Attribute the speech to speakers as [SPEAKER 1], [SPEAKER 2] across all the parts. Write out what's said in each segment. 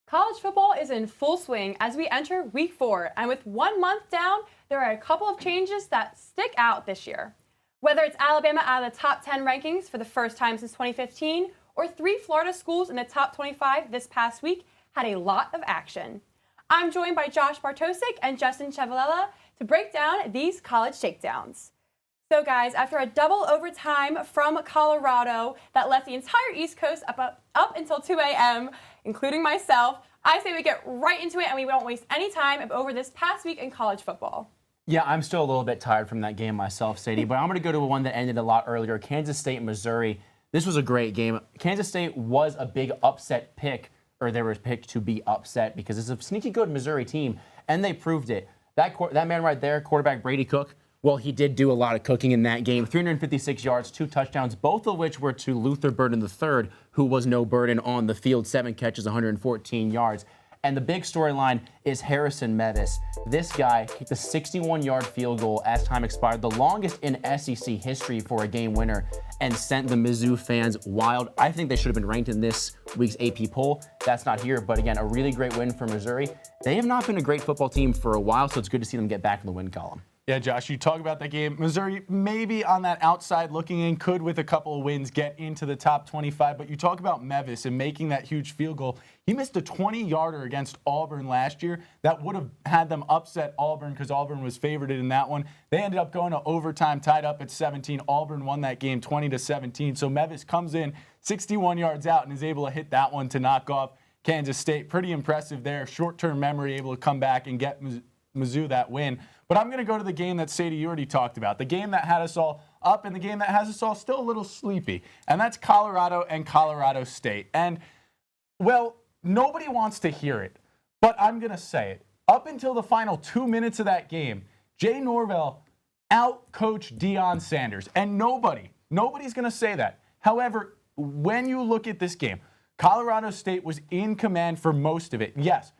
[SPEAKER 1] College football is in full swing as we enter week 4, and with 1 month down, there are a couple of changes that stick out this year. Whether it's Alabama out of the top 10 rankings for the first time since 2015, or 3 Florida schools in the top 25 this past week had a lot of action. I'm joined by Bartosik and Justin Ciavolella to break down these college shakedowns. So guys, after a double overtime from Colorado that left the entire East Coast up until 2 a.m., including myself, I say we get right into it and we won't waste any time over this past week in college football.
[SPEAKER 2] Yeah, I'm still a little bit tired from that game myself, Sadie, but I'm going to go to one that ended a lot earlier, Kansas State, Missouri. This was a great game. Kansas State was a big upset pick, or they were picked to be upset because it's a sneaky good Missouri team, and they proved it. That man right there, quarterback Brady Cook, well, he did do a lot of cooking in that game. 356 yards, 2 touchdowns, both of which were to Luther Burden III, who was no burden on the field. 7 catches, 114 yards. And the big storyline is Harrison Mevis. This guy kicked a 61-yard field goal as time expired, the longest in SEC history for a game winner, and sent the Mizzou fans wild. I think they should have been ranked in this week's AP poll. That's not here, but again, a really great win for Missouri. They have not been a great football team for a while, so it's good to see them get back in the win column.
[SPEAKER 3] Yeah, Josh, you talk about that game. Missouri maybe on that outside looking in, could with a couple of wins get into the top 25, but you talk about Mevis and making that huge field goal. He missed a 20-yarder against Auburn last year. That would have had them upset Auburn because Auburn was favored in that one. They ended up going to overtime, tied up at 17. Auburn won that game 20-17. So Mevis comes in 61 yards out and is able to hit that one to knock off Kansas State. Pretty impressive there. Short-term memory, able to come back and get Mizzou that win. But I'm going to go to the game that, Sadie, you already talked about, the game that had us all up and the game that has us all still a little sleepy, and that's Colorado and Colorado State. And, well, nobody wants to hear it, but I'm going to say it. Up until the final 2 minutes of that game, Jay Norvell out-coached Deion Sanders, and nobody's going to say that. However, when you look at this game, Colorado State was in command for most of it. Yes,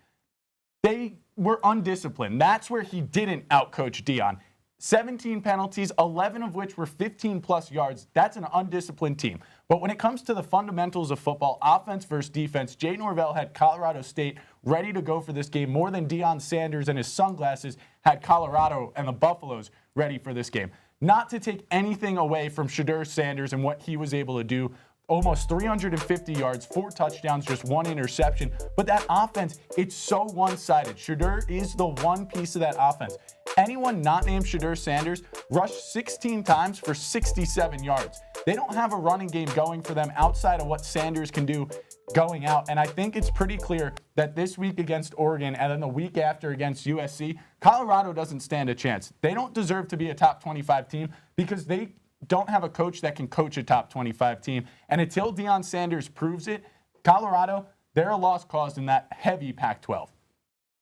[SPEAKER 3] they were undisciplined. That's where he didn't outcoach Deion. 17 penalties, 11 of which were 15-plus yards. That's an undisciplined team. But when it comes to the fundamentals of football, offense versus defense, Jay Norvell had Colorado State ready to go for this game more than Deion Sanders and his sunglasses had Colorado and the Buffaloes ready for this game. Not to take anything away from Shedeur Sanders and what he was able to do. Almost 350 yards, 4 touchdowns, just 1 interception. But that offense, it's so one-sided. Shedeur is the one piece of that offense. Anyone not named Shedeur Sanders rushed 16 times for 67 yards. They don't have a running game going for them outside of what Sanders can do going out. And I think it's pretty clear that this week against Oregon and then the week after against USC, Colorado doesn't stand a chance. They don't deserve to be a top 25 team because they don't have a coach that can coach a top 25 team. And until Deion Sanders proves it, Colorado, they're a lost cause in that heavy Pac-12.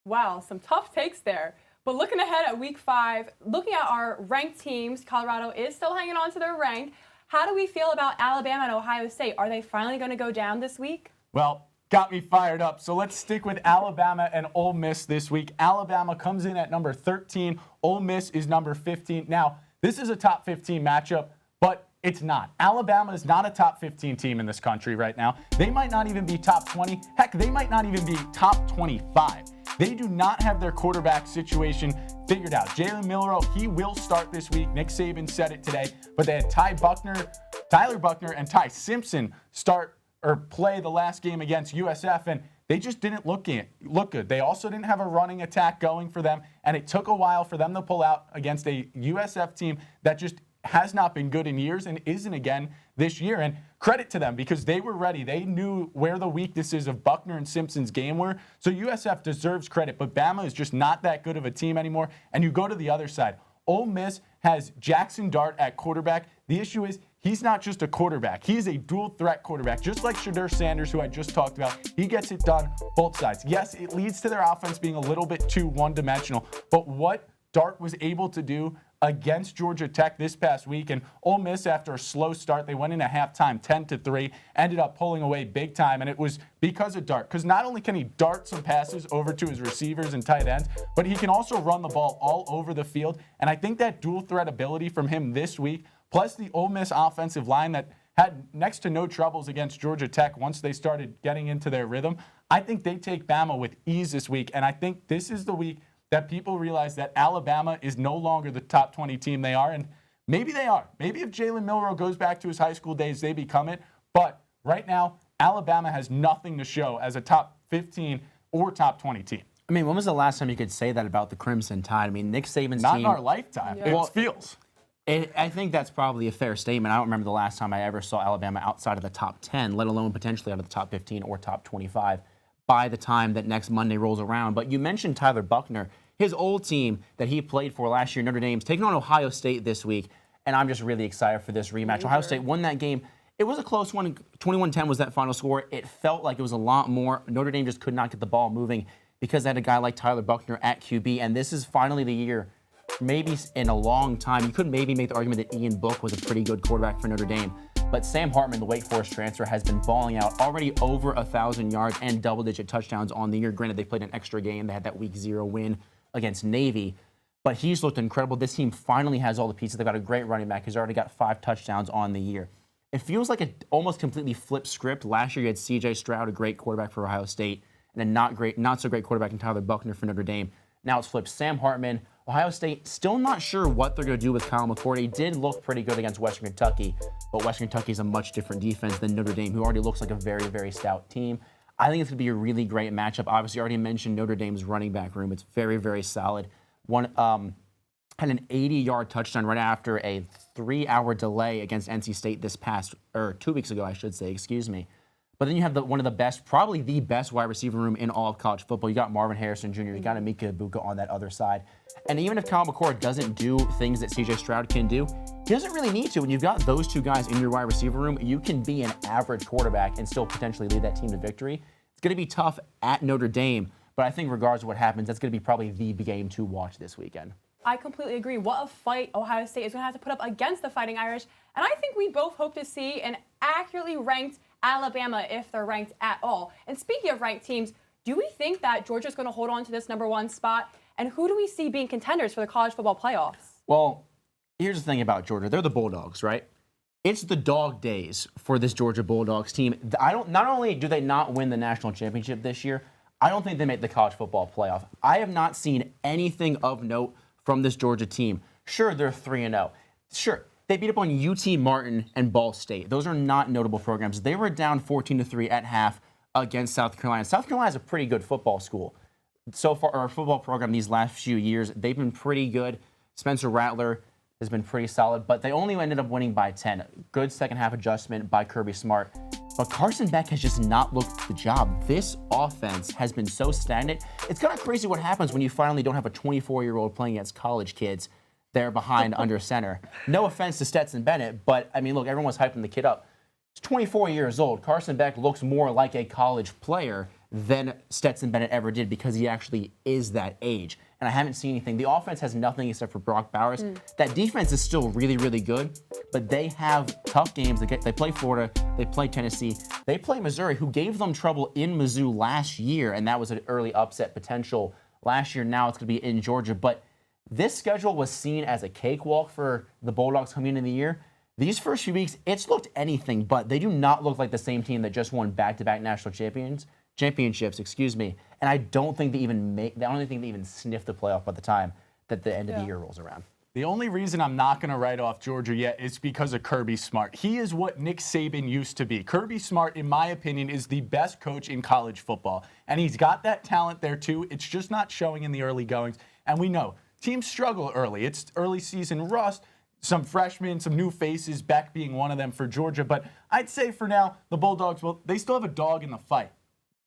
[SPEAKER 1] Wow, some tough takes there. But looking ahead at week 5, looking at our ranked teams, Colorado is still hanging on to their rank. How do we feel about Alabama and Ohio State? Are they finally going to go down this week?
[SPEAKER 3] Well, got me fired up. So let's stick with Alabama and Ole Miss this week. Alabama comes in at number 13. Ole Miss is number 15. Now, this is a top 15 matchup, but it's not. Alabama is not a top 15 team in this country right now. They might not even be top 20. Heck, they might not even be top 25. They do not have their quarterback situation figured out. Jalen Milroe, he will start this week. Nick Saban said it today, but they had Tyler Buckner, and Ty Simpson start or play the last game against USF, and they just didn't look good. They also didn't have a running attack going for them, and it took a while for them to pull out against a USF team that just has not been good in years and isn't again this year. And credit to them because they were ready. They knew where the weaknesses of Buckner and Simpson's game were. So USF deserves credit, but Bama is just not that good of a team anymore. And you go to the other side. Ole Miss has Jackson Dart at quarterback. The issue is he's not just a quarterback. He's a dual threat quarterback, just like Shedeur Sanders, who I just talked about. He gets it done both sides. Yes, it leads to their offense being a little bit too one-dimensional, but what Dart was able to do against Georgia Tech this past week, and Ole Miss, after a slow start, they went into halftime 10-3, ended up pulling away big time, and it was because of Dart. Because not only can he dart some passes over to his receivers and tight ends, but he can also run the ball all over the field, and I think that dual threat ability from him this week, plus the Ole Miss offensive line that had next to no troubles against Georgia Tech once they started getting into their rhythm, I think they take Bama with ease this week, and I think this is the week that people realize that Alabama is no longer the top 20 team they are, and maybe they are. Maybe if Jalen Milroe goes back to his high school days, they become it. But right now, Alabama has nothing to show as a top 15 or top 20 team.
[SPEAKER 2] I mean, when was the last time you could say that about the Crimson Tide? I mean, Nick Saban's
[SPEAKER 3] Not
[SPEAKER 2] team.
[SPEAKER 3] in our lifetime.
[SPEAKER 1] Yeah.
[SPEAKER 3] It feels.
[SPEAKER 2] I think that's probably a fair statement. I don't remember the last time I ever saw Alabama outside of the top 10, let alone potentially out of the top 15 or top 25 by the time that next Monday rolls around. But you mentioned Tyler Buchner. His old team that he played for last year, Notre Dame's taking on Ohio State this week, and I'm just really excited for this rematch. Ohio State won that game. It was a close one. 21-10 was that final score. It felt like it was a lot more. Notre Dame just could not get the ball moving because they had a guy like Tyler Buchner at QB, and this is finally the year, maybe in a long time, you could maybe make the argument that Ian Book was a pretty good quarterback for Notre Dame. But Sam Hartman, the Wake Forest transfer, has been balling out, already over 1,000 yards and double-digit touchdowns on the year. Granted, they played an extra game. They had that Week 0 win against Navy. But he's looked incredible. This team finally has all the pieces. They've got a great running back. He's already got 5 touchdowns on the year. It feels like an almost completely flipped script. Last year, you had C.J. Stroud, a great quarterback for Ohio State, and a not so great quarterback in Tyler Buchner for Notre Dame. Now it's flipped. Sam Hartman, Ohio State, still not sure what they're going to do with Kyle McCord. He did look pretty good against Western Kentucky, but Western Kentucky is a much different defense than Notre Dame, who already looks like a very, very stout team. I think it's going to be a really great matchup. Obviously, I already mentioned Notre Dame's running back room. It's very, very solid. Had an 80-yard touchdown right after a 3-hour delay against NC State 2 weeks ago, I should say, excuse me. But then you have one of the best, probably the best wide receiver room in all of college football. You got Marvin Harrison Jr., you got Emeka Ibuka on that other side. And even if Kyle McCord doesn't do things that C.J. Stroud can do, he doesn't really need to. When you've got those two guys in your wide receiver room, you can be an average quarterback and still potentially lead that team to victory. It's going to be tough at Notre Dame, but I think regardless of what happens, that's going to be probably the game to watch this weekend.
[SPEAKER 1] I completely agree. What a fight Ohio State is going to have to put up against the Fighting Irish. And I think we both hope to see an accurately ranked Alabama if they're ranked at all. And speaking of ranked teams, do we think that Georgia's going to hold on to this #1 spot? And who do we see being contenders for the college football playoffs?
[SPEAKER 2] Well, here's the thing about Georgia. They're the Bulldogs, right? It's the dog days for this Georgia Bulldogs team. Not only do they not win the national championship this year, I don't think they make the college football playoff. I have not seen anything of note from this Georgia team. Sure, they're 3-0. Sure, they beat up on UT Martin and Ball State. Those are not notable programs. They were down 14-3 at half against South Carolina. South Carolina is a pretty good football school. So far, our football program these last few years, they've been pretty good. Spencer Rattler has been pretty solid, but they only ended up winning by 10. Good second half adjustment by Kirby Smart. But Carson Beck has just not looked the job. This offense has been so stagnant. It's kind of crazy what happens when you finally don't have a 24-year-old playing against college kids there behind under center. No offense to Stetson Bennett, but I mean, look, everyone was hyping the kid up. He's 24 years old. Carson Beck looks more like a college player than Stetson Bennett ever did because he actually is that age. And I haven't seen anything. The offense has nothing except for Brock Bowers. That defense is still really, really good, but they have tough games. They play Florida, they play Tennessee, they play Missouri, who gave them trouble in Mizzou last year, and that was an early upset potential last year. Now it's going to be in Georgia. But this schedule was seen as a cakewalk for the Bulldogs coming into the year. These first few weeks, it's looked anything but. They do not look like the same team that just won back-to-back national championships, and I don't think they even sniff the playoff by the time that the end of the year rolls around.
[SPEAKER 3] The only reason I'm not going to write off Georgia yet is because of Kirby Smart. He is what Nick Saban used to be. Kirby Smart, in my opinion, is the best coach in college football, and he's got that talent there too. It's just not showing in the early goings, and we know teams struggle early. It's early season rust. Some freshmen, some new faces, Beck being one of them for Georgia. But I'd say for now, the Bulldogs, well, they still have a dog in the fight.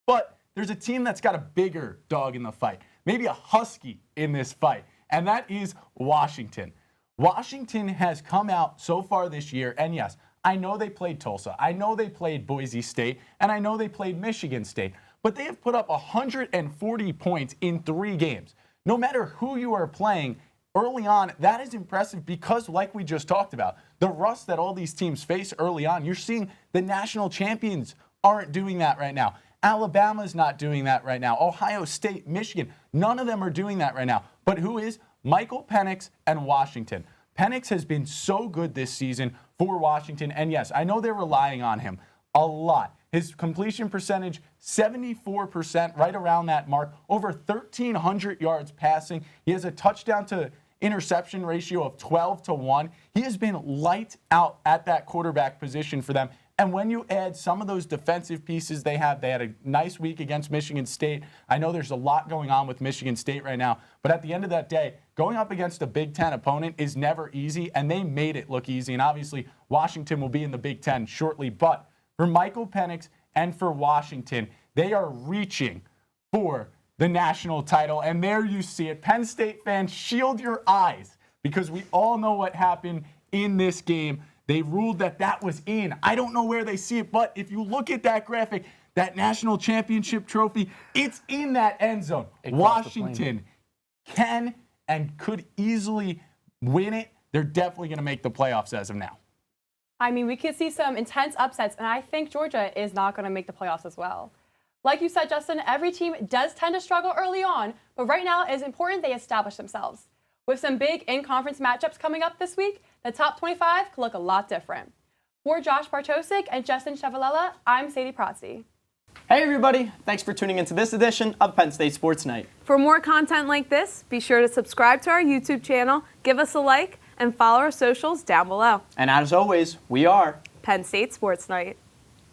[SPEAKER 3] But there's a team that's got a bigger dog in the fight, maybe a husky in this fight, and that is Washington. Washington has come out so far this year, and yes, I know they played Tulsa, I know they played Boise State, and I know they played Michigan State, but they have put up 140 points in 3 games. No matter who you are playing, early on, that is impressive because, like we just talked about, the rust that all these teams face early on, you're seeing the national champions aren't doing that right now. Alabama's not doing that right now. Ohio State, Michigan, none of them are doing that right now. But who is? Michael Penix and Washington. Penix has been so good this season for Washington, and yes, I know they're relying on him a lot. His completion percentage, 74%, right around that mark. Over 1,300 yards passing. He has a touchdown to interception ratio of 12-1. He has been light out at that quarterback position for them. And when you add some of those defensive pieces they had a nice week against Michigan State. I know there's a lot going on with Michigan State right now, but at the end of that day, going up against a Big Ten opponent is never easy, and they made it look easy. And obviously, Washington will be in the Big Ten shortly. But for Michael Penix and for Washington, they are reaching for the national title. And there you see it. Penn State fans, shield your eyes, because we all know what happened in this game. They ruled that was in. I don't know where they see it, but if you look at that graphic, that national championship trophy, it's in that end zone. Washington can and could easily win it. They're definitely going to make the playoffs as of now.
[SPEAKER 1] I mean, we could see some intense upsets, and I think Georgia is not going to make the playoffs as well. Like you said, Justin, every team does tend to struggle early on, but right now it is important they establish themselves. With some big in-conference matchups coming up this week, the top 25 could look a lot different. For Josh Bartosik and Justin Ciavolella, I'm Sadie Protze.
[SPEAKER 4] Hey everybody, thanks for tuning into this edition of Penn State Sports Night.
[SPEAKER 5] For more content like this, be sure to subscribe to our YouTube channel, give us a like, and follow our socials down below.
[SPEAKER 4] And as always, we are
[SPEAKER 5] Penn State Sports Night.